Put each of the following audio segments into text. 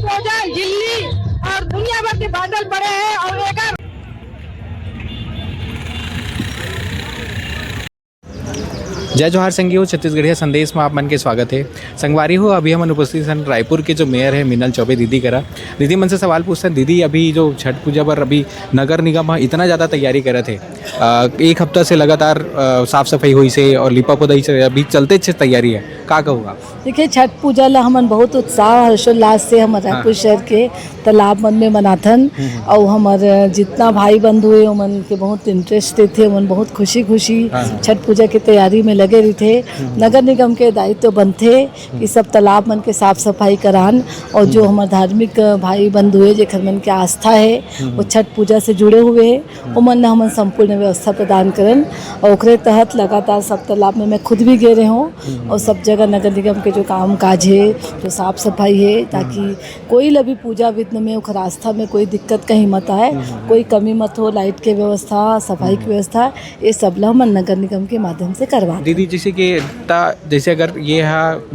Disposal, झिल्ली और दुनिया भर के बादल पड़े हैं और लेकर जय जोहार संगी हो छत्तीसगढ़िया संदेश में आप मन के स्वागत है। संगवारी हो अभी हम उपस्थित हैं रायपुर के जो मेयर है मीनल चौबे दीदी करा। दीदी मन से सवाल पूछते हैं, दीदी अभी जो छठ पूजा पर अभी नगर निगम इतना ज़्यादा तैयारी करे थे, एक हफ्ता से लगातार साफ सफाई हुई से और लिपा पोदाई से अभी चलते तैयारी है, का कहूँगा? देखिए छठ पूजा ला हमन बहुत उत्साह हर्षोल्लास से हम रायपुर शहर के तालाब मन में मनाथन और हमारे जितना भाई बंधु है उमन के बहुत इंटरेस्ट थे, उमन बहुत खुशी छठ पूजा की तैयारी में लगे रही थे। नगर निगम के दायित्व बनते कि सब तालाब मन के साफ सफाई करान और जो हमारे धार्मिक भाई बंधु है जेखर मन के आस्था है वो छठ पूजा से जुड़े हुए है उमन ने हमन संपूर्ण व्यवस्था प्रदान करन और ओकरे तहत लगातार सब तालाब में मैं खुद भी गए रहे हूँ और सब जगह नगर निगम के जो काम काज है जो साफ सफाई है ताकि कोई भी पूजा विघ्न में उखर आस्था में कोई दिक्कत कहीं मत आए, कोई कमी मत हो, लाइट के व्यवस्था सफाई की व्यवस्था ये सब ला हम नगर निगम के माध्यम से करवा। दीदी जैसे कि जैसे अगर ये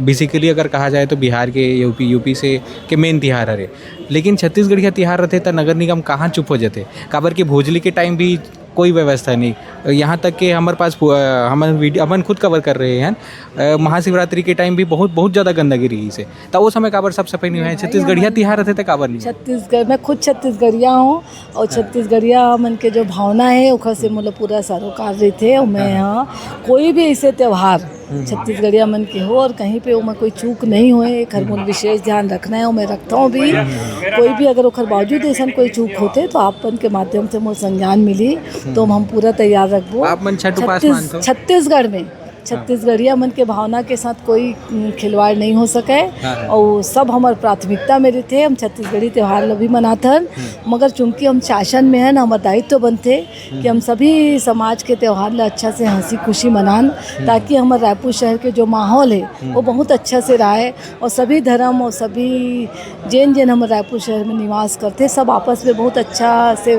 बेसिकली अगर कहा जाए तो बिहार के यूपी से के मेन तिहार है, लेकिन छत्तीसगढ़ का तिहार रहते तो नगर निगम कहाँ चुप हो जाते? काबर की भोजली के टाइम भी कोई व्यवस्था नहीं, यहाँ तक कि हमारे पास अपन खुद कवर कर रहे हैं महाशिवरात्रि के टाइम भी बहुत ज़्यादा गंदगी रही से, तो वो समय काबर सब सफाई नहीं हुआ है? छत्तीसगढ़िया तिहार रहते थे काबर नहीं? छत्तीसगढ़ मैं खुद छत्तीसगढ़िया हूँ और छत्तीसगढ़िया मन के जो भावना है उखर से मतलब पूरा सरोकार रही थे और मैं यहाँ कोई भी ऐसे त्यौहार छत्तीसगढ़िया मन के हो और कहीं पे उमें कोई चूक नहीं होए, खर मूल विशेष ध्यान रखना है और मैं रखता हूँ भी। कोई भी अगर उखर बावजूद ऐसा कोई चूक होते तो आपन के माध्यम से मोर संज्ञान मिली तो हम पूरा तैयार रखबो। आप मन छठ उपास मानते हो? छत्तीसगढ़ में छत्तीसगढ़िया मन के भावना के साथ कोई खिलवाड़ नहीं हो सके और सब हमार प्राथमिकता में रहते। हम छत्तीसगढ़ी त्यौहार भी मनाथन मगर चूंकि हम शासन में हैं ना हमारा दायित्व बनते कि हम सभी समाज के त्यौहार ला अच्छा से हंसी खुशी मनान ताकि हमारे रायपुर शहर के जो माहौल है वो बहुत अच्छा से रहे और सभी धर्म और सभी जैन हमारे रायपुर शहर में निवास करते सब आपस में बहुत अच्छा से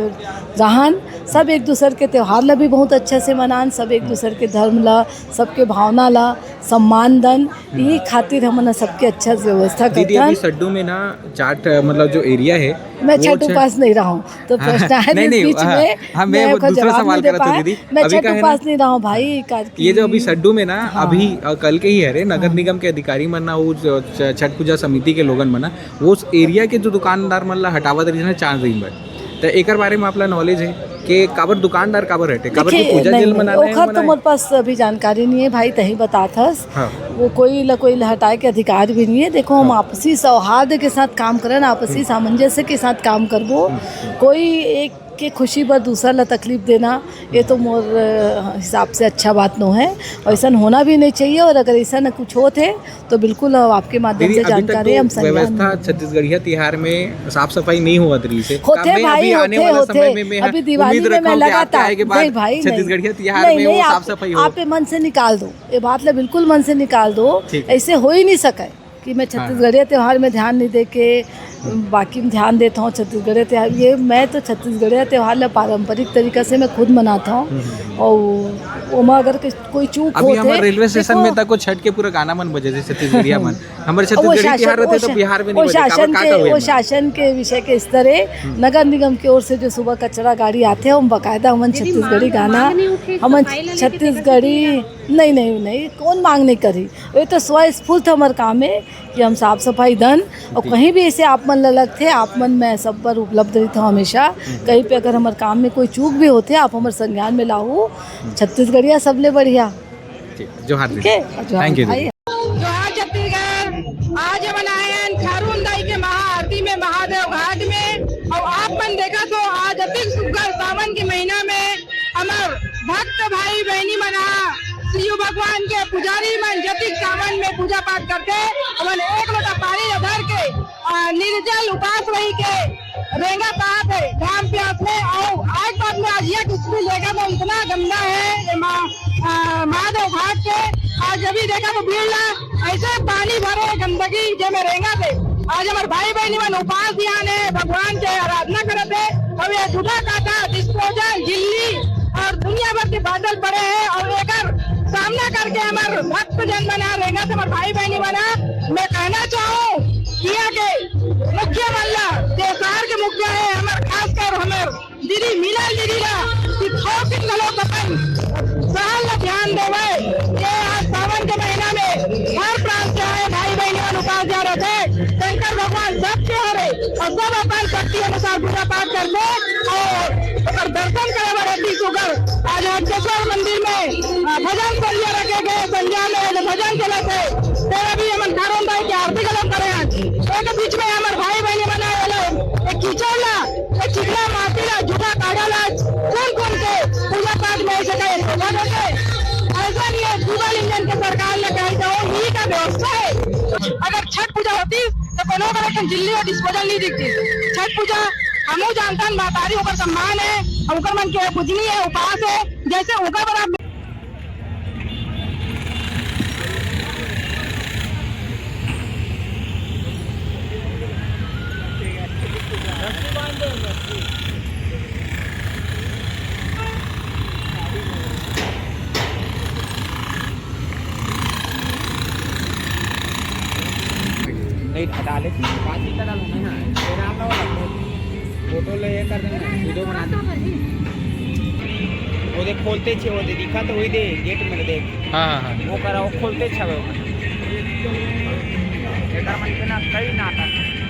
रहन, सब एक दूसरे के त्यौहार ला भी बहुत अच्छा से मनान, सब एक दूसरे के धर्म ला सबके भावना ला सम्मान दन, यही खातिर हम सबके अच्छा व्यवस्था करते हैं। सड्डू में ना चाट मतलब जो एरिया है मैं छठ उपास नहीं रहा हूँ तो प्रश्न है बीच में मैं दूसरा सवाल करता हूँ दीदी, मैं छठ उपास नहीं रहा हूँ भाई। ये जो अभी सड्डू में ना अभी कल के ही है नगर निगम के अधिकारी मन ना वो छठ पूजा समिति के लोगन मना वो उस एरिया के जो दुकानदार मन ला हटावत रही है 4 दिन बाद, तो एक बारे में आपला नॉलेज है कि काबर दुकानदार काबर हटे, काबर की पूजा जेल मनाना है? तो मेरे पास अभी जानकारी नहीं है भाई, तही बताथस। वो कोई हटाए के अधिकार भी नहीं है। देखो हम आपसी सौहार्द के साथ काम करें, आपसी सामंजस्य के साथ काम करबो। कोई एक के खुशी पर दूसरा ला तकलीफ देना ये तो मोर हिसाब से अच्छा बात नो है और ऐसा होना भी नहीं चाहिए और अगर ऐसा न कुछ होते तो बिल्कुल आपके माध्यम से जानकारी हम व्यवस्था छत्तीसगढ़िया तिहार में साफ सफाई नहीं हुआ तरी से होते भाई होते अभी दिवाली में मैं लगातार भाई छत्तीसगढ़िया तिहार में वो साफ सफाई हो। आप मन से निकाल दो ये बात ला, बिल्कुल मन से निकाल दो, ऐसे हो ही नहीं सके कि मैं छत्तीसगढ़िया त्यौहार में ध्यान नहीं दे के बाकी में ध्यान देता हूँ। छत्तीसगढ़िया त्यौहार ये मैं तो छत्तीसगढ़िया त्यौहार ला पारंपरिक तरीका से मैं खुद मनाता हूँ और ओमा अगर कोई चूक अभी हमारे रेलवे स्टेशन में तक छठ के पूरा गाना मन बजे छत्तीसगढ़िया मन हमारे छत्तीसगढ़ी तिहार रहते तो बिहार में नहीं बजे। वो शासन के विषय के स्तर है, नगर निगम की ओर से जो सुबह कचरा गाड़ी आते हैं हम बकायदा हमन छत्तीसगढ़ी गाना हमन छत्तीसगढ़ी नहीं कौन मांग नहीं करी, ये तो स्वस्फूर्त हमार काम है कि हम साफ सफाई दन और कहीं भी ऐसे आप मन लग थे आप मन मैं सब पर उपलब्ध रहता हूँ हमेशा। कहीं पे अगर हमारे काम में कोई चूक भी होते आप हमारे संज्ञान में लाओ। छत्तीसगढ़िया सबले बढ़िया। जोहार थैंक यू। जोहार छत्तीसगढ़। आज मनाए खारून दाई के महाआरती में महादेव घाट में और आप मन देखा तो आज अति सुगर सावन के महीना में हमार भक्त भाई बहनी मना शिव भगवान के पुजारी मन जतिक सावन में पूजा पाठ करते और एक लोटा पानी धर के निर्जल उपास रही के रेंगा पात है घाम प्यास में और आज बात में आज यह कुछ भी लेगा तो इतना गंदा है महादेव घाट के। आज अभी देखा तो भीड़ ला ऐसे पानी भरे गंदगी जे में रेंगा थे। आज हमारे भाई बहनी मन उपास ध्यान है भगवान के आराधना करते और ये जुदा काटा डिस्पोजल, झिल्ली और दुनिया भर के बादल पड़े हैं और लेकर सामना करके हमारे भक्त जन बना रहेगा तो हमारे भाई बहनी बना। मैं कहना चाहूँ किया के मुख्य मल्ला देशहार के मुख्य है हमारे खासकर हमारे दीदी मीना दीदी ला कि थोकिन लोग अपन सहल ध्यान देवे ये आज सावन के महीना में हर प्रांत से आए भाई बहन उपास जा रहे थे शंकर भगवान सबके हरे और सब अपन शक्ति अनुसार पूजा पाठ करते और दर्शन करे वाले सुगर आज हटकेश्वर मंदिर में भजन संध्या रखे गए संध्या में भजन चले थे तेरा भी हम खारून दाई की आरती गलत करे आज एक बीच में हमारे भाई बहनी बनाए लोग एक कीचड़ला एक चिकना मातीला झूठा काढ़ाला कौन के पूजा पाठ में ऐसे कहे ऐसा नहीं है डीजल इंजन के सरकार ने कही तो ही का व्यवस्था है अगर छठ पूजा होती तो कोनो बड़ा जिले और डिस्पोजल नहीं दिखती छठ पूजा हमू जानता मातारी होकर सम्मान है उनकर मन के पूजनी है उपास है जैसे उनका बड़ा नहीं डाले बात ही करा लूँगा ना तेरा आप लोग फोटो ले कर देना वीडियो बना दे वो देख खोलते छे वो दे दिखा तो वही दे गेट में देख हाँ हाँ हाँ वो करा वो खोलते छे वो एकर मन के ना कई नाटक